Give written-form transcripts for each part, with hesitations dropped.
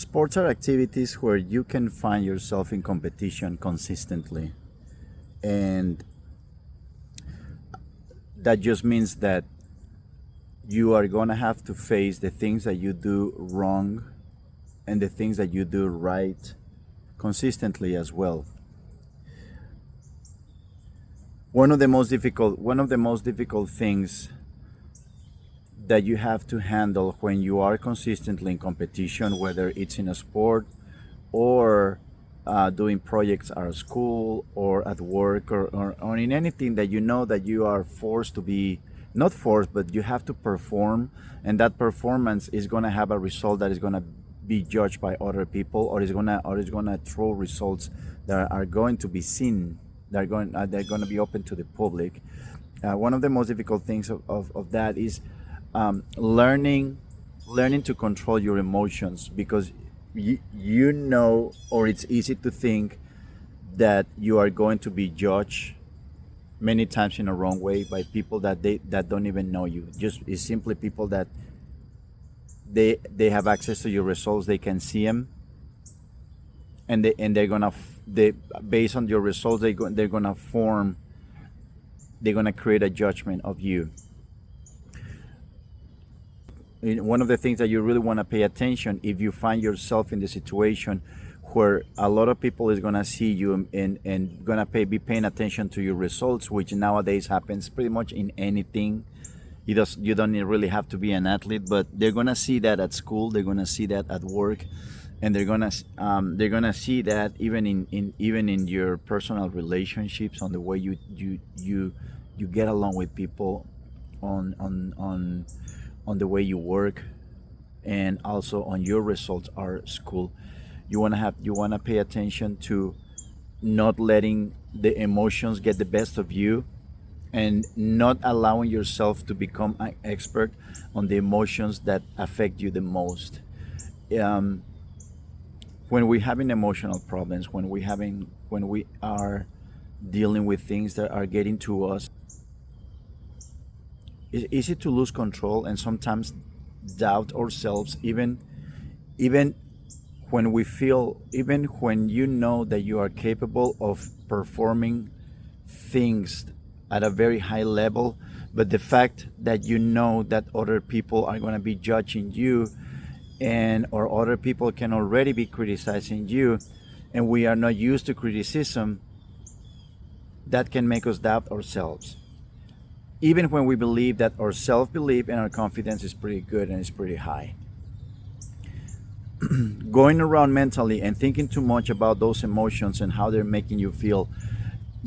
Sports are activities where you can find yourself in competition consistently. And that just means that you are going to have to face the things that you do wrong and the things that you do right consistently as well. One of the most difficult things that you have to handle when you are consistently in competition, whether it's in a sport or doing projects at school or at work, or in anything that you know that you are forced to be, not forced, but you have to perform, and that performance is going to have a result that is going to be judged by other people, or is going to throw results that are going to be seen, they're going to be open to the public. One of the most difficult things of that is learning to control your emotions, because you know, or it's easy to think that you are going to be judged many times in a wrong way by people that don't even know you. Just it's simply people that they have access to your results, they can see them, and they're gonna they based on your results, they're gonna create a judgment of you. One of the things that you really want to pay attention, if you find yourself in the situation where a lot of people is going to see you and going to be paying attention to your results, which nowadays happens pretty much in anything. You don't really have to be an athlete, but they're going to see that at school, they're going to see that at work, and they're gonna see that even in your personal relationships, on the way you get along with people, on the way you work, and also on your results at school. You want to pay attention to not letting the emotions get the best of you, and not allowing yourself to become an expert on the emotions that affect you the most. um, when we having emotional problems, when we are dealing with things that are getting to us, it's easy to lose control and sometimes doubt ourselves, even even when you know that you are capable of performing things at a very high level, but the fact that you know that other people are going to be judging you, and or other people can already be criticizing you, and we are not used to criticism, that can make us doubt ourselves, even when we believe that our self-belief and our confidence is pretty good and is pretty high. Going around mentally and thinking too much about those emotions and how they're making you feel,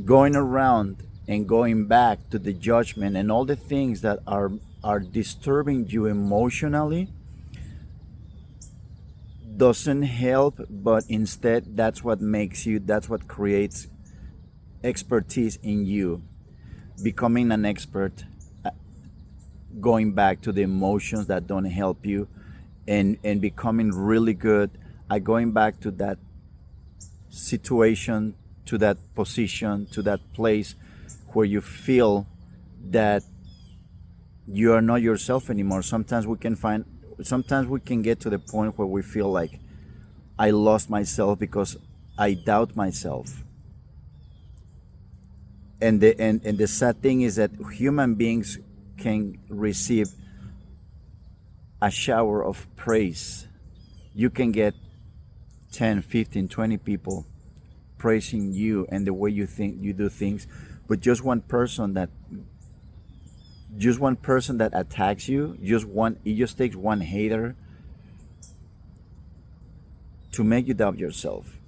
going around and going back to the judgment and all the things that are disturbing you emotionally, doesn't help, but instead that's what creates expertise in you, becoming an expert, going back to the emotions that don't help you, and becoming really good at going back to that situation, to that position, to that place where you feel that you are not yourself anymore. Sometimes we can get to the point where we feel like, I lost myself because I doubt myself. And the sad thing is that human beings can receive a shower of praise. You can get 10, 15, 20 people praising you and the way you do things, but just one person that attacks you, it just takes one hater to make you doubt yourself,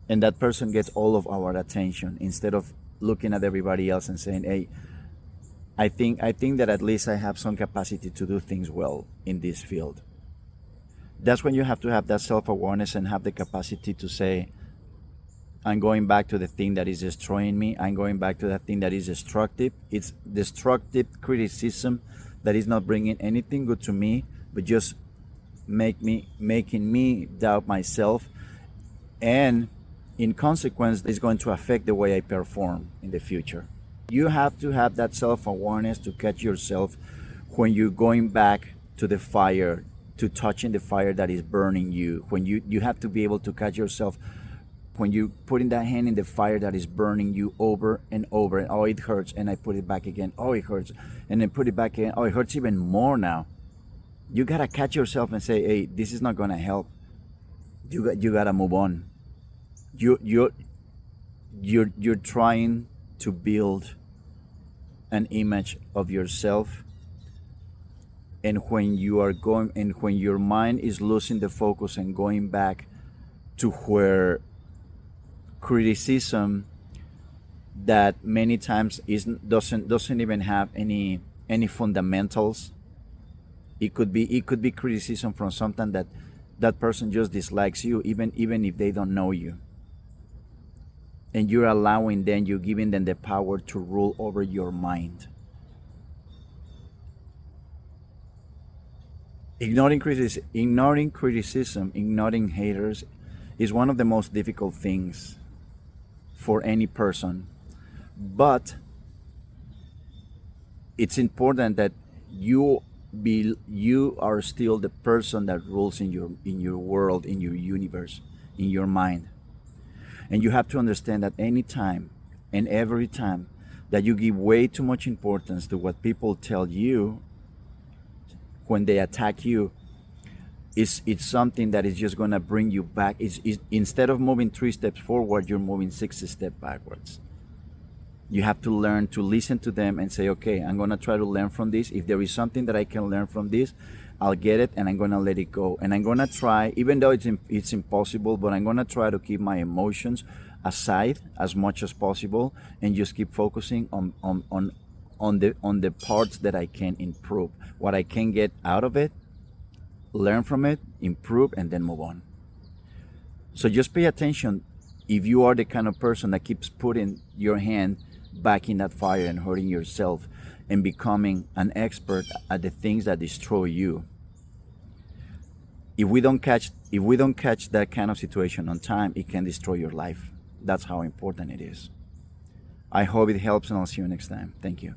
and that person gets all of our attention, instead of looking at everybody else and saying, hey, I think that at least I have some capacity to do things well in this field. That's when you have to have that self-awareness and have the capacity to say, I'm going back to the thing that is destroying me. I'm going back to that thing that is destructive. It's destructive criticism that is not bringing anything good to me, but just making me doubt myself, and in consequence, it's going to affect the way I perform in the future. You have to have that self-awareness to catch yourself when you're going back to the fire, to touching the fire that is burning you. When you have to be able to catch yourself when you putting that hand in the fire that is burning you over and over, and oh, it hurts, and I put it back again, oh, it hurts, and then put it back in, oh, it hurts even more now. You gotta catch yourself and say, hey, this is not gonna help. You gotta move on. You're trying to build an image of yourself, and when you are going, and when your mind is losing the focus and going back to where criticism that many times doesn't even have any fundamentals. It could be criticism from something that person just dislikes you, even if they don't know you, and you're allowing them, you're giving them the power to rule over your mind. Ignoring criticism, ignoring haters is one of the most difficult things for any person. But it's important that you are still the person that rules in your world, in your universe, in your mind. And you have to understand that any time and every time that you give way too much importance to what people tell you when they attack you, it's something that is just going to bring you back. It's instead of moving 3 steps forward, you're moving 6 steps backwards. You have to learn to listen to them and say, okay, I'm going to try to learn from this. If there is something that I can learn from this, I'll get it, and I'm going to let it go. And I'm going to try, even though it's impossible, but I'm going to try to keep my emotions aside as much as possible, and just keep focusing on the parts that I can improve, what I can get out of it, learn from it, improve, and then move on. So just pay attention if you are the kind of person that keeps putting your hand back in that fire and hurting yourself and becoming an expert at the things that destroy you. If we don't catch that kind of situation on time, it can destroy your life. That's how important it is. I hope it helps, and I'll see you next time. Thank you.